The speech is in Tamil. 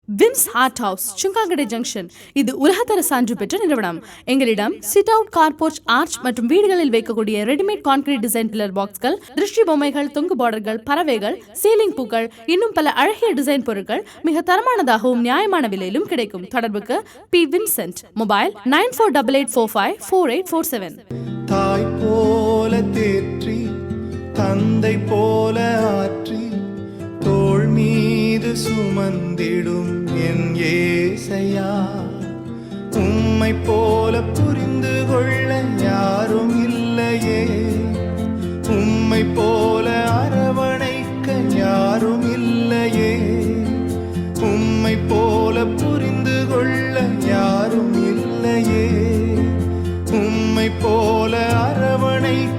வின்ஸ் ஹார்ட் ஹவுஸ், சுங்காங்கடை ஜங்ஷன். இது உலகத்தர சான்று பெற்ற நிறுவனம். எங்களிடம் சிட் அவுட், கார்போர்ச், ஆர்ச் மற்றும் வீடுகளில் வைக்கக்கூடிய ரெடிமேட் கான்கிரீட் டிசைன் பில்லர் பாக்ஸ்கள், திருஷ்டி பொம்மைகள், தொங்கு பார்டர்கள், பறவைகள், சீலிங் பூக்கள், இன்னும் பல அழகிய டிசைன் பொருட்கள் மிக தரமானதாகவும் நியாயமான விலையிலும் கிடைக்கும். தொடர்புக்கு பி வின்சென்ட். மொபைல் 9488454847. தாய் போல தேற்றி, தந்தை போல ஆற்றி, தோள் மீது சுமந்திடும் என் ஏசையா. உம்மை போல புரிந்து கொள்ள யாரும் இல்லையே, உம்மை போல அரவணைக்க யாரும் இல்லையே, உம்மை போல புரிந்து கொள்ள யாரும் இல்லையே, உம்மை போல அரவணைக்க